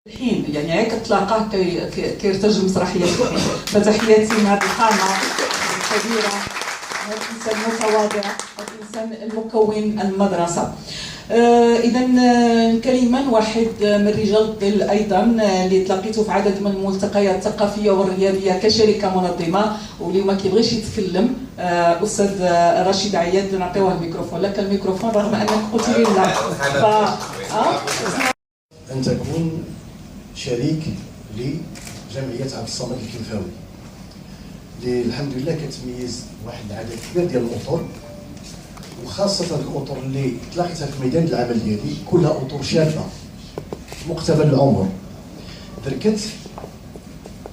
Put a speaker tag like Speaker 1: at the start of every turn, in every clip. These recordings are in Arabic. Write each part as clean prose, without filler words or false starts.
Speaker 1: الحين يعني هيك تلاقاه كيرتج مسرحية الحين. فتحياتي مع القامة الكبيرة، هذا الإنسان المتواضع، هذا الإنسان المكون المدرسة. إذا كريما واحد من رجال الظل أيضا اللي تلاقيته في عدد من الملتقيات الثقافية والرياضية كشركة منظمة واللي ما كيبغيش يتكلم. أستاذ رشيد عياد، نعطيوه الميكروفون. لك الميكروفون رغم أنك قلت لي لا.
Speaker 2: أن تكون شريك لجمعية عبد الصمد الكنفاوي اللي الحمد لله كتميز واحد العدد كبير ديال الأطر، وخاصة الأطر اللي تلاقيتها في ميدان العمل ديالي كلها أطر شابة مقتبل العمر. دركت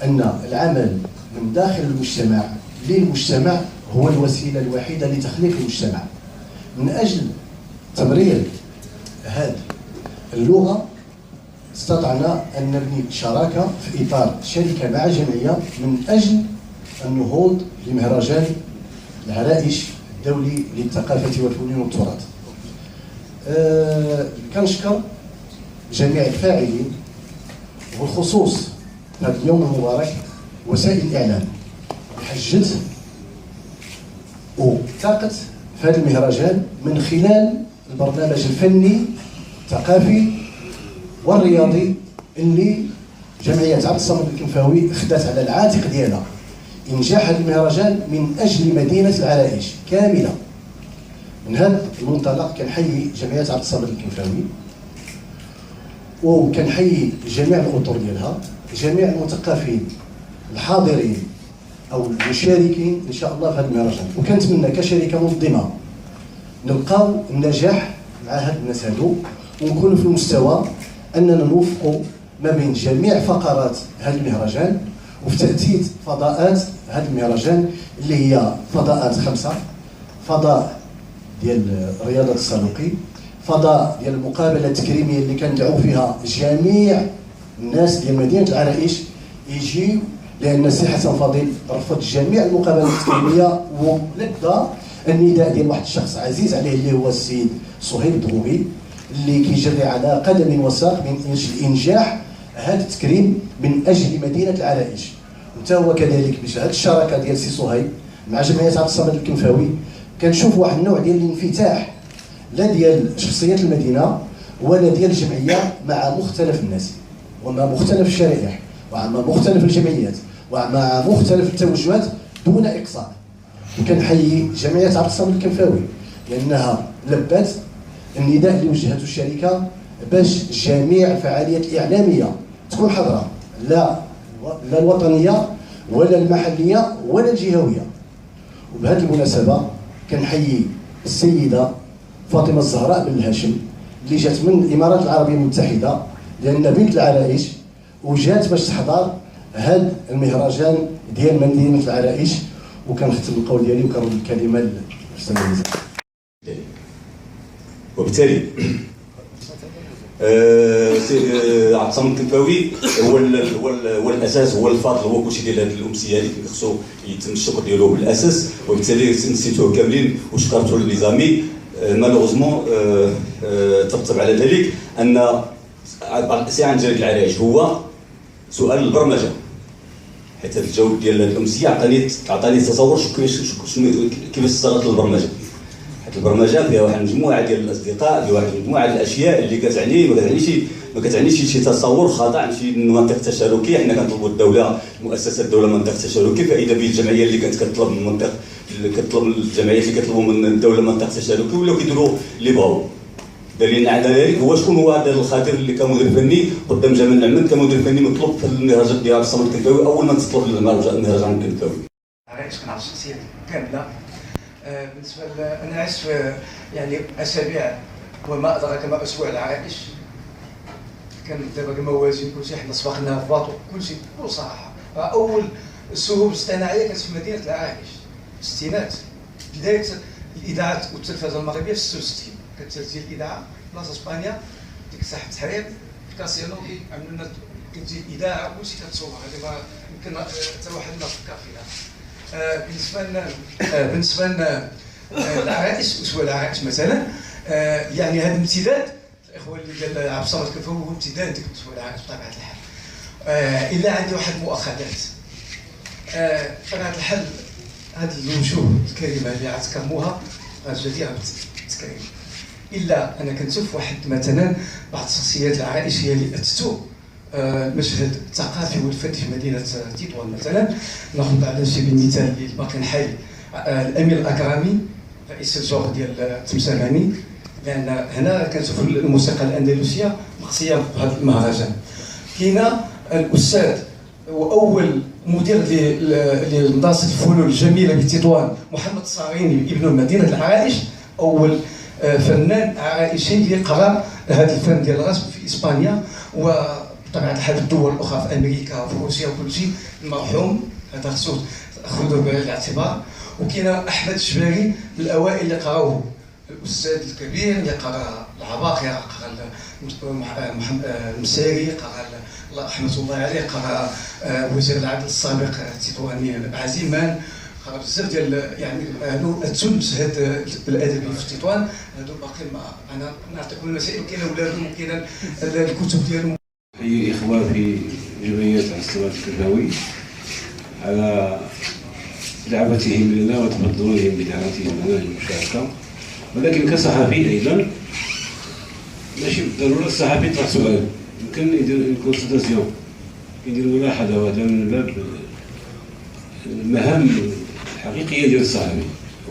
Speaker 2: أن العمل من داخل المجتمع للمجتمع هو الوسيلة الوحيدة لتخليق المجتمع. من أجل تمرير هذه اللغة استطعنا أن نبني شراكة في إطار شركة مع جمعية من أجل النهوض لمهرجان العرائش الدولي للثقافة والفنون والتراث. كنشكر جميع الفاعلين وبالخصوص في هذا اليوم المبارك وسائل الإعلام حجت وطاقت في هذا المهرجان من خلال البرنامج الفني الثقافي والرياضي اللي جمعية عبد الصمد الكنفاوي خدات على العاتق ديالها إنجاح هذا المهرجان من أجل مدينة العرائش كاملة. من هذا المنطلق كنحيي جمعية عبد الصمد الكنفاوي وكنحيي جميع الأطر ديالها، جميع المثقفين الحاضرين أو المشاركين إن شاء الله في هذا المهرجان. وكنتمنى كشركة منظمة نلقاو النجاح مع هاد الناس هادو ونكونوا في المستوى أننا نوفقوا ما بين جميع فقرات هذا المهرجان وفي تأتيت فضاءات هذا المهرجان اللي هي فضاءات 5: فضاء ديال رياضة السلوقي، فضاء ديال المقابلة التكريمية اللي كندعو فيها جميع الناس ديال مدينة العرائش يجيو، لأن السي حسن فضيل رفض جميع المقابلات التكريمية ولبى النداء ديال واحد الشخص عزيز عليه اللي هو السيد صهيب الدغوبي اللي كيجري على قدم وساق من اجل انجاح هذا التكريم من اجل مدينه العرائش. وتا هو كذلك بهذه الشراكه ديال سي صهيب مع جمعيه عبد الصمد الكنفاوي كنشوف واحد النوع ديال الانفتاح لا ديال شخصيات المدينه ولا ديال الجمعيه مع مختلف الناس ومع مختلف الشرائح ومع مختلف الجمعيات ومع مختلف التوجهات دون اقصاء. وكنحيي جمعيه عبد الصمد الكنفاوي لانها لبات النداء اللي وجهته الشركه باش جميع الفعاليات الاعلاميه تكون حاضره، لا الوطنيه ولا المحليه ولا الجهويه. وبهذه المناسبه كنحيي السيده فاطمه الزهراء بن الهاشم اللي جات من الامارات العربيه المتحده لان بنت العرائش وجات باش تحضر هذا المهرجان ديال مدينه العرائش. وكنختم القول ديالي وكنرد الكلمه للاستاذ ميزان.
Speaker 3: وبالتالي عبد الصمد الكنفاوي هو الاساس، هو الفاضل، هو كلشي ديال هذه الامسيه اللي خصو يتم الشكر ديالو بالاساس. وبالتالي نسيتوه كاملين وشكرته لزامي. مالوغوزمون ترتب على ذلك ان سي عن جريده العرائش هو سؤال البرمجه، حيت هذا الجواب ديال الامسيه عطاني تصور كيفاش صارت البرمجه. البرمجه فيها واحد المجموعه ديال الاصدقاء، فيها واحد المجموعه ديال الاشياء اللي ما كتعنيش شي تصور خاطئ عن شي مناطق تشاركيه. حنا كنطلبوا الدوله، مؤسسات الدوله مناطق تشاركيه، فاذا به الجمعيه اللي كانت كتطلب من المنطق، كتطلب الجمعيات اللي كيطلبوا من الدوله منطق تشاركيه ولاو كيديروا اللي بغاو. دليل على ذلك هو شكون هو هذا الخادر اللي كمدير فني قدام جمال نعمت كمدير فني مطلوب في المهرجان ديال عبد الصمد الكنفاوي اول ما تطلب المهرجان الكنفاوي.
Speaker 4: عرائش كنعرف الشخصيه كامله. بالنسبه انا عشت يعني اسابيع وما ادراك ما اسبوع العرائش. كان دابا الموازين كلشي حنا سبقنا في باطو كلشي بكل صراحه. اول السهوب الاصطناعيه كانت في مدينه العرائش في الستينات، بدايه الاذاعات والتلفزه المغربيه في 66. كانت تسجيل الاذاعه بلاصه اسبانيا ديك ساحه التحرير في كاسينو عملوا لنا كتجي الاذاعه وكلشي كتصور. هذه ما يمكن حتى واحد ما فكر فيها. بالنسبه لنا العرائش، اسبوع العرائش مثلا، يعني هذا الامتداد الاخوه اللي ديال عبد الصمد كيفهم هو امتداد ديك المسؤول العام بطبيعه الحال. الا عندي واحد المؤاخذات بطبيعه الحال هذه الوجوه الكريمه اللي غتكرموها غتجديها بالتكريم، الا انا كنشوف واحد مثلا بعض الشخصيات العائشيه اللي اثثوا المشهد الثقافي والفني في مدينه تطوان. مثلا ناخذ على سبيل المثال اللي باقي حي الامير الاكرامي رئيس الجور ديال التمساماني، لان هنا كنشوف الموسيقى الاندلسيه مقصيه بهذا المهرجان. كاينه الاستاذ واول مدير لمدرسه الفنون الجميله بتطوان محمد الصاريني ابن مدينه العرائش، اول فنان عرائشي اللي قرا هذا الفن ديال الرسم في اسبانيا وطبعا الحال الدول الاخرى في امريكا وفي روسيا وكل شيء. المرحوم هذا خصو تاخذوا بعين الاعتبار. وكاين احمد الشباري من الاوائل اللي قراوه، الاستاذ الكبير اللي قرا العباقره، قرا المساري، قرا رحمه الله عليه، قرا وزير العدل السابق التطواني عزيمان، قرا بزاف ديال يعني هادو المشهد الادبي في تطوان. هادو باقي انا نعطيكم المسائل، وكاين ولادهم وكاين الكتب ديالهم.
Speaker 5: حيي الإخوة في جمعية عبد الصمد الكفاوي على دعوتهم لنا وتفضلهم بدعوتهم لنا للمشاركة، ولكن كصحفي أيضا ماشي بالضرورة الصحفي يطرح سؤال، يمكن يدير كونسلتاسيون، يدير ملاحظة، وهذا من باب المهام الحقيقية ديال الصحفي،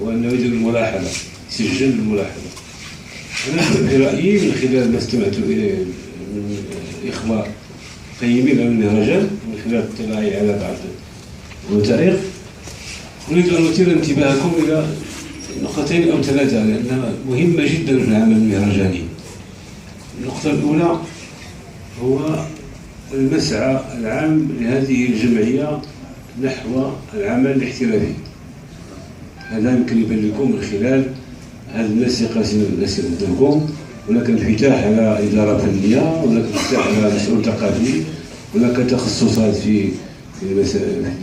Speaker 5: هو أنه يدير الملاحظة، يسجل الملاحظة. أنا في رأيي من خلال ما استمعت إليه من إخوة قيمين على المهرجان، من خلال اطلاعي على بعض الوثائق، أريد أن أثير انتباهكم إلى نقطتين أو ثلاثة لأنها مهمة جدا في العمل المهرجاني. النقطة الأولى هو المسعى العام لهذه الجمعية نحو العمل الاحترافي. هذا يمكن يبان لكم من خلال هذا الناس اللي قدامكم. هناك انفتاح على إدارة فنية، هناك انفتاح على مسؤول ثقافي، هناك تخصصات في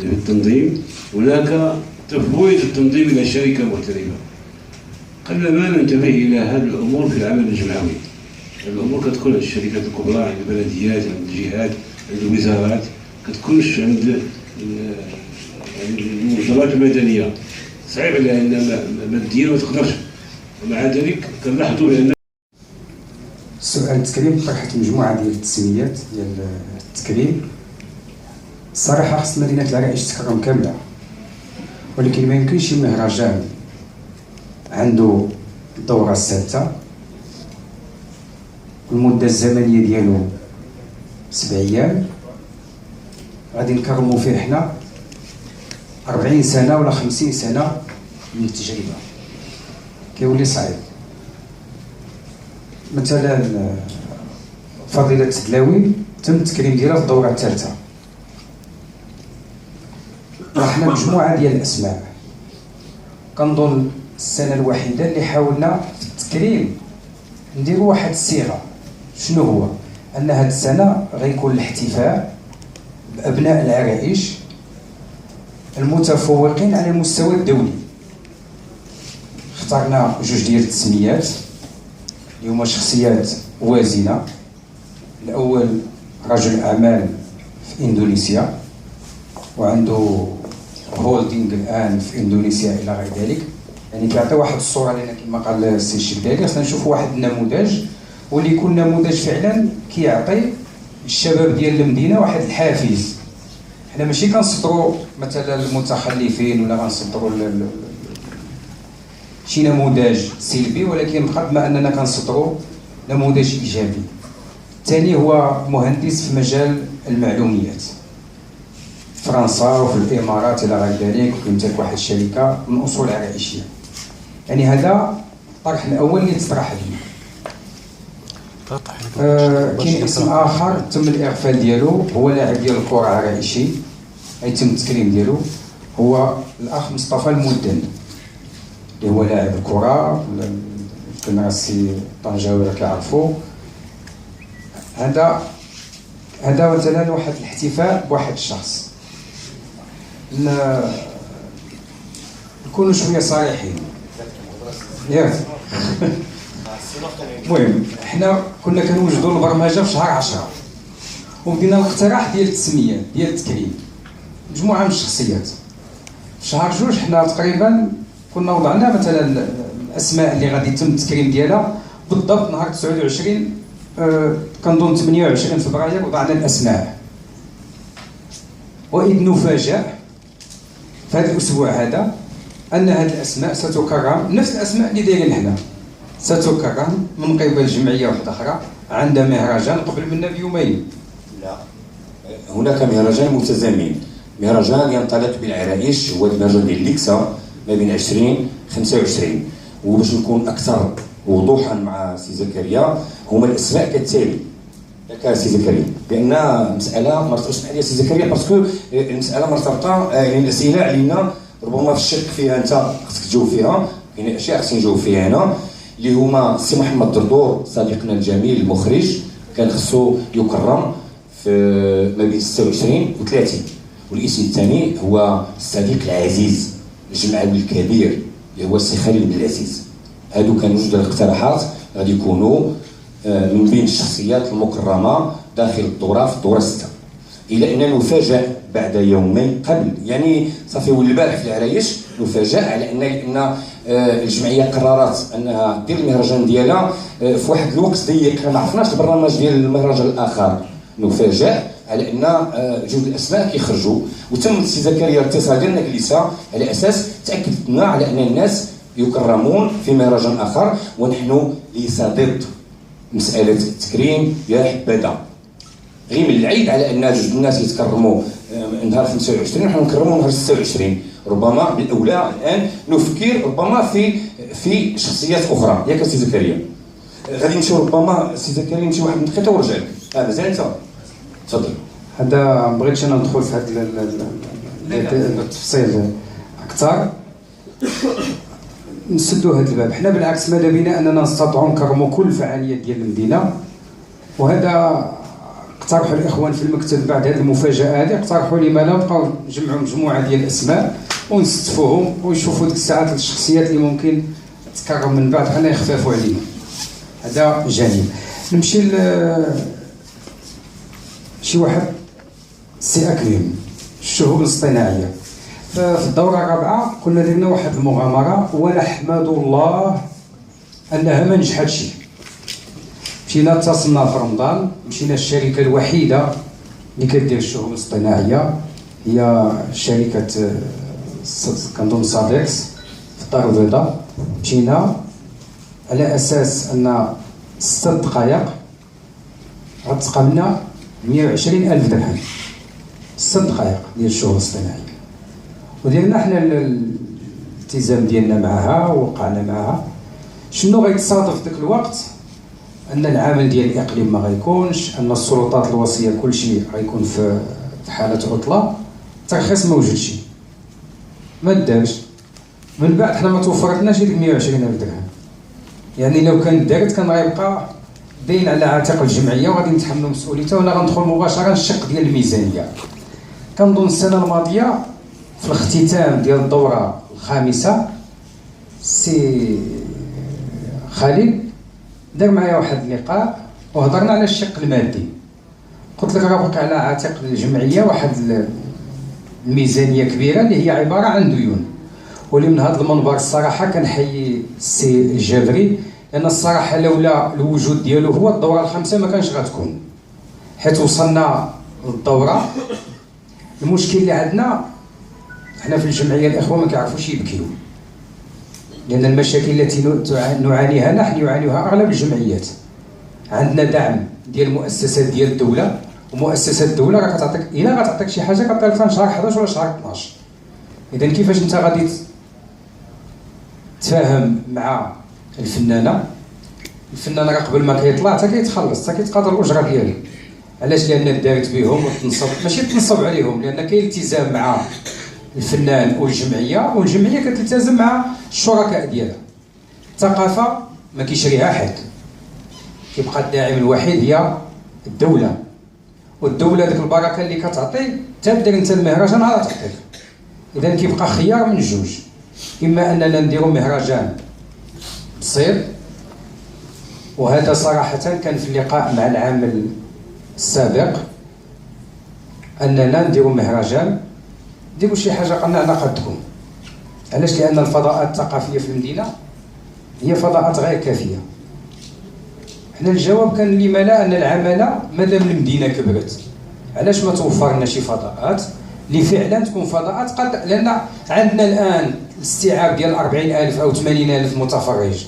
Speaker 5: التنظيم، هناك تفويض التنظيم إلى شركة محترفة. قلما ننتبه إلى هذه الأمور في العمل الجمعوي. الأمور كتكون عند الشركات الكبرى، عند البلديات، عند الجهات، عند الوزارات، كتكونش عند المنظمات المدنية. صعيب عليها أن ماديا ما تقدرش، ومع ذلك كنلاحظوا بأن
Speaker 6: سؤال التكريم طرحت مجموعة ديال التسميات ديال التكريم. الصراحة خص مدينة العرائش تكرم كاملة، ولكن ما يمكنش مهرجان عنده الدورة السادسة المدة الزمنية ديالو 7 أيام غادي نكرمو فيه حنا 40 سنة ولا 50 سنة من التجربة، كيولي صعيب. مثلا فضيلة الدلاوي تم التكريم ديالها في الدورة الثالثة. طرحنا مجموعة ديال الأسماء، كنظن السنة الوحيدة اللي حاولنا في التكريم نديرو واحد الصيغة. شنو هو؟ أن هاد السنة غيكون الاحتفاء بأبناء العرائش المتفوقين على المستوى الدولي. اخترنا 2 ديال التسميات اللي هما شخصيات وازنة. الأول رجل أعمال في إندونيسيا وعنده هولدينغ الآن في إندونيسيا إلى غير ذلك، يعني كيعطي واحد الصورة لنا كما قال السي الشبالي. خصنا نشوفوا واحد النموذج واللي يكون نموذج فعلا كيعطي الشباب ديال المدينة واحد الحافز. حنا ماشي كنصدروا مثلا المتخلفين ولا غنصدروا شي نموذج سلبي، ولكن بقدر ما اننا كنصدروا نموذج ايجابي. الثاني هو مهندس في مجال المعلوميات في فرنسا وفي الامارات الى غير ذلك، وكيمتلك واحد الشركه من اصول عرائشيه. يعني هذا الطرح الاول اللي تطرح لي. كاين اسم اخر تم الاغفال ديالو، هو لاعب ديال الكره عرائشي يتم التكريم ديالو، هو الاخ مصطفى المدن اللي هو لاعب الكره، يمكن السي طنجاوي كيعرفوا. هذا مثلا واحد الاحتفاء بواحد الشخص. نكونوا شويه صريحين ياك المهم حنا كنا كنوجدوا البرمجه في شهر 10 وبدينا الاقتراح ديال التسميات ديال التكريم مجموعه من الشخصيات. في شهر 2 حنا تقريبا كنا وضعنا مثلا الاسماء اللي غادي يتم التكريم ديالها بالضبط نهار 29 كنظن 28 فبراير وضعنا الاسماء. واذ نفاجأ في هذا الاسبوع هذا ان هذه الاسماء ستكرم، نفس الاسماء اللي دايرين حنا ستكرم من قبل جمعيه واحده اخرى عندها مهرجان قبل منا بيومين.
Speaker 7: لا، هناك مهرجان متزامن، مهرجان ينطلق بالعرائش هو المهرجان ديال ليكسا ما بين 20-25. وباش نكون اكثر وضوحا مع سي زكريا هما الاسماء كالتالي. ياك سي زكريا، بان مساله مرتبطه، اسمح لي سي زكريا باسكو المساله مرتبطه، يعني الاسئله علينا ربما في الشك فيها انت خصك تجاوب فيها، يعني اشياء خصني نجاوب فيها هنا اللي هما سي محمد دردور صديقنا الجميل المخرج كان خصو يكرم في ما بين 26 و 30. والاسم الثاني هو الصديق العزيز الجمعوي الكبير اللي هو السي خالد بن العزيز. هادو كانوا جوج الاقتراحات غادي يكونوا من بين الشخصيات المكرمه داخل الدوره في الدوره 6. الى ان نفاجأ بعد يومين قبل، يعني صافي والبارح في العرايش نفاجأ على ان الجمعيه قررت انها دير المهرجان ديالها في واحد الوقت ضيق، ما عرفناش البرنامج ديال المهرجان الاخر. نفاجأ على ان جوج الاسماء كيخرجوا، وتم سي زكريا اتصال ديالنا جلسه على اساس تاكدنا على ان الناس يكرمون في مهرجان اخر، ونحن ليس ضد مساله التكريم يا حبذا. غير من العيب على ان جوج الناس يتكرموا نهار 25 ونحن نكرموا نهار 26. ربما بالاولى الان نفكر ربما في شخصيات اخرى. ياك سي زكريا؟ غادي نمشيو ربما سي زكريا نمشي واحد الدقيقه ونرجع لك. مازال انت تفضل.
Speaker 6: هذا ما بغيتش انا ندخل في هذا التفصيل اكثر، نسدوا هذا الباب. حنا بالعكس ماذا بينا اننا نستطيعوا نكرموا كل الفعاليات ديال المدينه، وهذا اقترحوا الاخوان في المكتب بعد هذه المفاجاه هذه، اقترحوا لي ما لا نبقاو نجمعوا مجموعه ديال الاسماء ونستفوهم ويشوفوا ديك الساعات الشخصيات اللي ممكن تكرم من بعد حنا يخففوا علينا. هذا جانب. نمشي شي واحد سي اكريم الشهوب الاصطناعيه. في الدوره الرابعه كنا درنا واحد المغامره ونحمد الله انها ما نجحتش. مشينا اتصلنا في رمضان، مشينا الشركه الوحيده اللي كدير الشهوب الاصطناعيه هي شركه كنظن صادكس في الدار البيضاء. مشينا على اساس ان 6 دقائق غتبقى لنا 120,000 درهم. 6 دقائق ديال الشهوب الاصطناعيه، وديرنا حنا الالتزام ديالنا معها ووقعنا معها. شنو غيتصادف داك الوقت؟ ان العمل ديال الاقليم ما غيكونش، ان السلطات الوصيه كلشي غيكون في حاله عطله، الترخيص ما وجدش، ما دارش. من بعد حنا ما توفرتناش ديك 120,000 درهم، يعني لو كان دارت كان غيبقى باين على عاتق الجمعيه وغادي نتحملوا مسؤوليتها، وانا غندخل مباشره الشق ديال الميزانيه. كنظن السنه الماضيه في الاختتام ديال الدوره الخامسه سي خالد دار معايا واحد اللقاء وهضرنا على الشق المادي. قلت لك راه بقى على عاتق الجمعيه واحد الميزانيه كبيره اللي هي عباره عن ديون، ولي من هذا المنبر الصراحه كنحيي السي الجابري، لان الصراحه لولا الوجود ديالو هو الدوره الخامسه ما كانش غتكون، حيت وصلنا للدوره. المشكل اللي عندنا حنا في الجمعيه الاخوه ما كيعرفوش يبكيو، لان المشاكل التي نعانيها نحن يعانيها اغلب الجمعيات. عندنا دعم ديال مؤسسات ديال الدوله، ومؤسسات الدوله راه كتعطيك الا غتعطيك شي حاجه كتعطيك شهر 11 ولا شهر 12. اذا كيفاش انت غادي تفاهم مع الفنانه راه قبل ما كيطلع حتى كيتخلص حتى كيتقاضى الاجره ديالو. علاش؟ لان دارت بهم وتنصب، ماشي تنصب عليهم، لان كاين التزام مع الفنان والجمعيه، والجمعيه كتلتزم مع الشركاء ديالها. الثقافه ما كيشريها حد، كيبقى الداعم الوحيد هي الدوله، والدوله ديك البركه اللي كتعطي تبدل انت المهرجان راه تعطيك. اذا كيبقى خيار من جوج، اما اننا نديروا مهرجان بسيط وهذا صراحة كان في اللقاء مع العامل السابق أننا نديروا مهرجان، نديروا شي حاجة على قدكم. علاش؟ لأن الفضاءات الثقافية في المدينة هي فضاءات غير كافية. حنا الجواب كان لما لا، أن العمالة مادام المدينة كبرت علاش ما توفر لنا شي فضاءات اللي فعلا تكون فضاءات لأن عندنا الآن الاستيعاب ديال 40,000 أو 80,000 متفرج.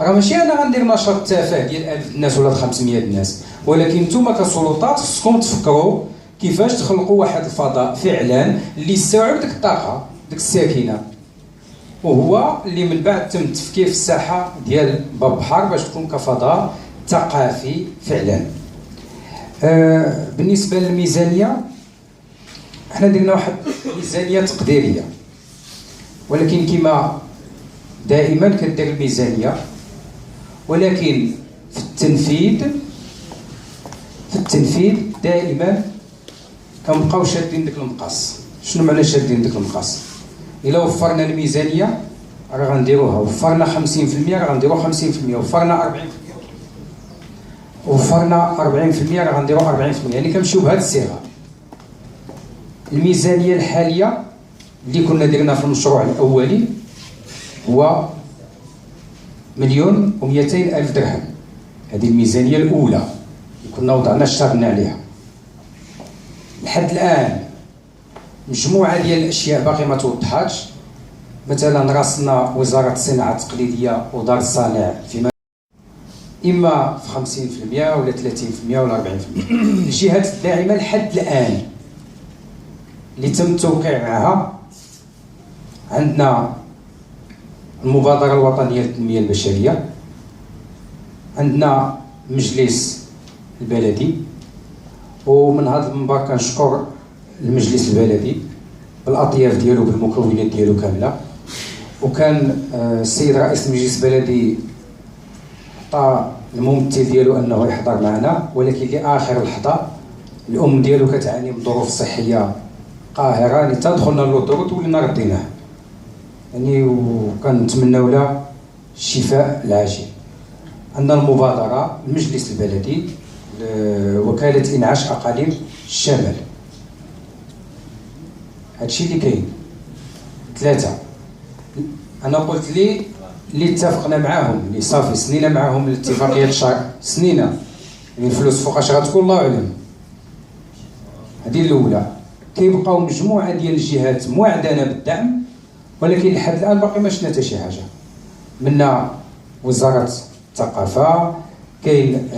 Speaker 6: راه ماشي انا غندير نشاط تافه ديال 1000 الناس ولا 500 الناس، ولكن نتوما كسلطات خصكم تفكروا كيفاش تخلقوا واحد الفضاء فعلا اللي يستوعب ديك الطاقه ديك الساكنه، وهو اللي من بعد تم التفكير في الساحه ديال باب بحر باش تكون كفضاء ثقافي فعلا. بالنسبه للميزانيه، احنا درنا واحد ميزانيه تقديريه، ولكن كما دائما كدير الميزانيه ولكن في التنفيذ دائما كنبقاو شادين ديك المقاس. شنو معنى شادين ديك المقاس؟ الا وفرنا الميزانيه راه غنديروها، وفرنا 50% راه غنديرو 50%، وفرنا 40% راه غنديرو 40%، يعني كنمشيو بهذه الصيغه. الميزانيه الحاليه اللي كنا درنا في المشروع الاولي هو 1,200,000 درهم. هذه الميزانيه الاولى اللي كنا وضعنا اشتغلنا عليها. لحد الان مجموعه ديال الاشياء باقي ما توضحاتش. مثلا راسنا وزاره الصناعه التقليديه ودار الصانع فيما اما في 50% ولا 30% ولا 40%. الجهات الداعمه لحد الان اللي تم التوقيع معها عندنا المبادرة الوطنية للتنمية البشرية، عندنا المجلس البلدي، ومن هذا المنبر كنشكر المجلس البلدي بالأطياف ديالو بالمكونات ديالو كاملة. وكان السيد رئيس المجلس البلدي عطى الممثل ديالو أنه يحضر معنا، ولكن لآخر لحظة الأم ديالو كتعاني من ظروف صحية قاهرة، يعني تدخلنا للضغوط ولينا رديناه يعني، وكنتمناو لها الشفاء العاجل. عندنا المبادرة المجلس البلدي وكالة إنعاش أقاليم الشمال. هادشي اللي كاين. 3 أنا قلت اللي اتفقنا معاهم، اللي صافي سنينا معاهم الاتفاقية الشهر سنينا، يعني الفلوس فوقاش غتكون الله أعلم. هذه الأولى. كيبقاو مجموعة ديال الجهات موعدانا بالدعم، ولكن لحد الان باقي ما شفنا حتى شي حاجه. منا وزاره الثقافه، كاين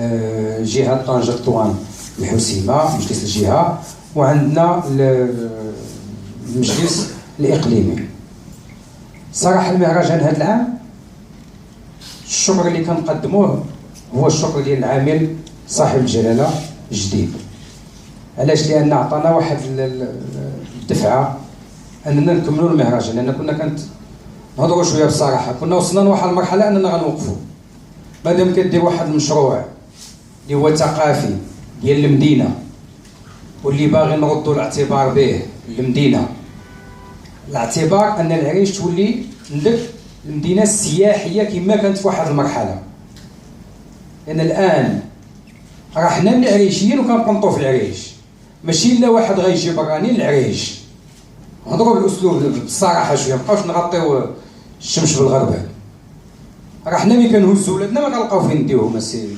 Speaker 6: جهه طنجه طوان الحسيمه مجلس الجهه، وعندنا المجلس الاقليمي. صراحه المهرجان هذا العام الشكر اللي كنقدموه هو الشكر ديال العامل صاحب الجلاله الجديد. علاش؟ لان عطانا واحد الدفعه اننا نكملوا المهرجان، لان كنا نهضروا شويه بصراحه، كنا وصلنا لواحد المرحله اننا غنوقفوا. مادام كدير واحد المشروع اللي هو ثقافي ديال المدينه واللي باغي نردوا الاعتبار به المدينه، الاعتبار ان العريش تولي لك المدينه السياحيه كما كانت في واحد المرحله. لان الان راه حنا من العريشيين وكنقنطوا في العريش، ماشي الا واحد غيجي براني للعريش. نهضروا بالاسلوب بصراحه شويه، مابقاوش نغطيو الشمس بالغربال. راه حنا ملي كنهزوا ولادنا ما كنلقاو فين نديوهم السيد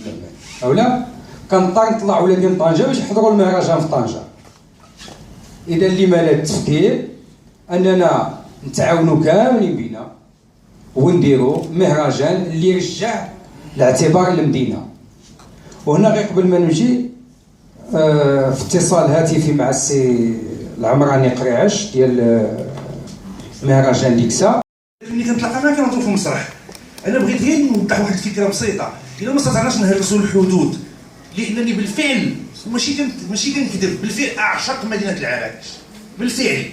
Speaker 6: اولا، كنضطر نطلع ولادي طنجه باش يحضروا المهرجان في طنجه. اذا لما لا التفكير اننا نتعاونوا كاملين بينا ونديروا مهرجان اللي يرجع الاعتبار للمدينه. وهنا غير قبل ما نمشي في اتصال هاتفي مع السي العمراني قريعش ديال مهرجان ديكسا.
Speaker 8: ملي كنتلاقى معاه كنهضروا في المسرح، انا بغيت غير نوضح واحد الفكره بسيطه. الا ما استطعناش نهرسوا الحدود، لانني بالفعل ماشي كنكذب، بالفعل اعشق مدينه العرايش بالفعل.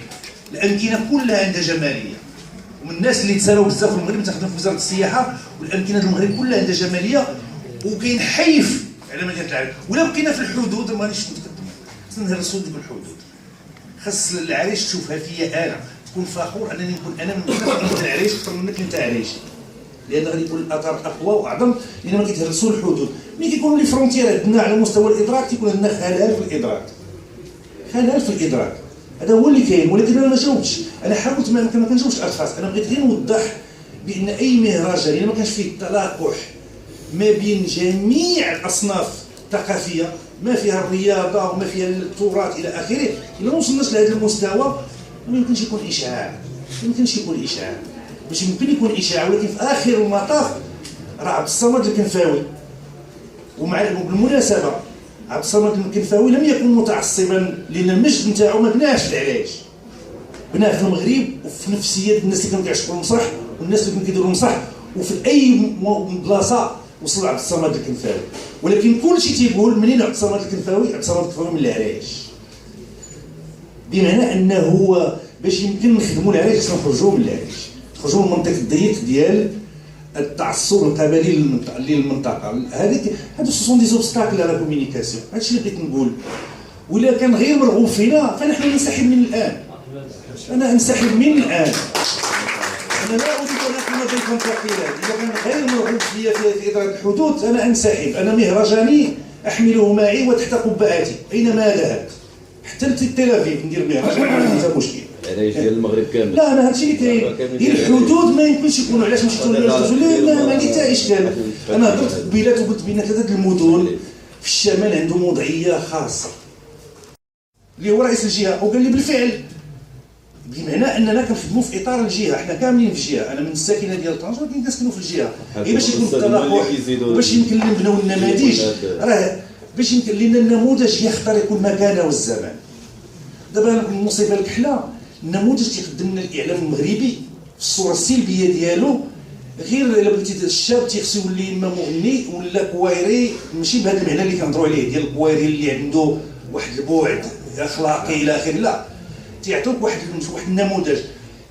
Speaker 8: الامكنه كلها عندها جماليه، ومن الناس اللي تسالوا بزاف في المغرب تخدم في وزاره السياحه، والامكنه المغرب كلها عندها جماليه، وكاين حيف على مدينه العرايش. ولا بقينا في الحدود ما غاديش نتقدم، خصنا نهرسوا ديك الحدود. خاص العريش تشوفها فيا انا، تكون فخور انني نكون انا من العريش اكثر منك انت عريشي. لان غادي يكون الاثر اقوى واعظم، لان ما كيتهرسوا الحدود. ملي كيكونوا لي فرونتيير عندنا على مستوى الادراك تيكون عندنا خلل في الادراك، خلل في الادراك، هذا هو اللي كاين. ولكن انا ما جاوبتش، انا حاولت ما كنجاوبش الاشخاص، انا بغيت غير نوضح بان اي مهرجان الا ما كانش فيه التلاقح ما بين جميع الاصناف الثقافيه، ما فيها الرياضه وما فيها التراث الى اخره، الا ما وصلناش لهذا المستوى ما يمكنش يكون اشاعه، ما يمكنش يكون اشاعه. باش يمكن يكون اشاعه، ولكن في اخر المطاف راه عبد الصمد الكنفاوي، بالمناسبه عبد الصمد الكنفاوي لم يكن متعصبا، لان المجد نتاعو ما بناش في العلاج، بناه في المغرب وفي نفسيه الناس اللي كانوا كيعشقوا المسرح والناس اللي كانوا كيديروا المسرح، وفي اي بلاصه وصل عبد الصمد الكنفاوي. ولكن كلشي تيقول منين عبد الصمد الكنفاوي؟ عبد الصمد الكنفاوي من العرايش، بمعنى انه هو باش يمكن نخدموا العرايش خصنا نخرجوا من العرايش، نخرجوا من المنطق الضيق ديال التعصب القبلي للمنطقه. هادو سون دي زوبستاكل لا كومينيكاسيون، هادشي اللي بغيت نقول. ولا كان غير مرغوب فينا فنحن ننسحب من الان، انا انسحب من الان، انا لا اريد ان اكون بينكم ثقيلا. اذا كان غير مرغوب فيا في اداره الحدود انا انسحب، انا مهرجاني احمله معي وتحت قبعتي اينما ذهبت، حتى لتل افيف ندير مهرجان ما فيها مشكل.
Speaker 9: العرايش ديال المغرب كامل.
Speaker 8: لا انا هادشي اللي كاين، ديال الحدود ما يمكنش يكونوا. علاش مشيتوا ما عندي حتى اشكال. انا هضرت قبيلات وقلت بان ثلاثه المدن في الشمال عندهم وضعيه خاصه اللي هو رئيس الجهه، وقال لي بالفعل، بمعنى اننا كنخدموا في اطار الجهه، حنا كاملين في الجهه، انا من الساكنه ديال طنجه ولكن كنسكنوا في الجهه، غير باش يكون التلاقح وباش يمكن نبناو النماذج، راه باش يمكن لنا النموذج يخترق المكان والزمان. دابا المصيبه الكحله النموذج تيقدم لنا الاعلام المغربي في الصوره السلبيه ديالو، غير الا بغيتي الشاب تيخصو يولي اما مغني ولا كويري، ماشي بهذا المعنى اللي كنهضروا عليه ديال الكويري اللي عنده واحد البعد اخلاقي الى اخره، لا تيعطوك واحد النموذج.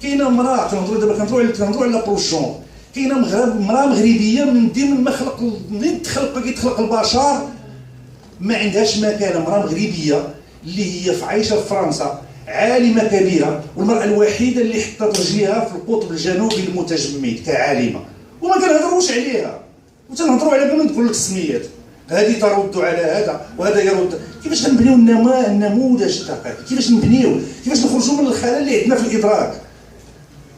Speaker 8: كاينه امراه كنهضروا على بروجون، كاينه امراه مغربيه من ضمن ما خلق كيتخلق البشر ما عندهاش مكانه، امراه مغربيه اللي هي عايشه في فرنسا، عالمه كبيره، والمراه الوحيده اللي حطت رجليها في القطب الجنوبي المتجمد كعالمه، وما كنهضروش عليها وتنهضروا عليها بلا ما نقول لك السميات. هذه ترد على هذا وهذا يرد. كيفاش غنبنيو النموذج الثقافي؟ كيفاش كيفاش نخرجوا من الخلل اللي عندنا في الادراك؟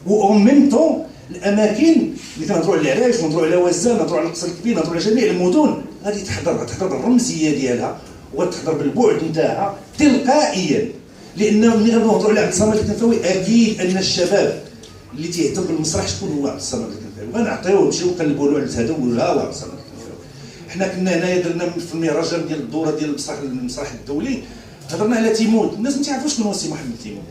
Speaker 8: و ميم طون الاماكن اللي كنهضروا على العرايش ونهضروا على وزان، نهضروا على القصر الكبير، نهضروا على جميع المدن، غادي تحضر الرمزيه ديالها وتحضر بالبعد نتاعها تلقائيا. لان ملي غنهضروا على عبد الصمد الكنفاوي اكيد ان الشباب اللي تيهتم بالمسرح شكون هو عبد الصمد الكنفاوي، غنعطيوه نمشيو نقلبوا له على هذا ونقولوا ها هو عبد الصمد الكنفاوي. حنا كنا هنايا درنا في المهرجان ديال الدوره ديال المسرح الدولي، هضرنا على تيمون، الناس ما تعرفوش شكون هو السي محمد تيمون،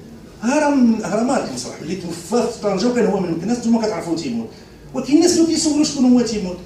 Speaker 8: هرم من اهرامات المسرح اللي توفى في طنجه وكان هو من الناس، نتوما كتعرفوا تيمون، ولكن الناس اللي كيسولوا شكون هو تيمون،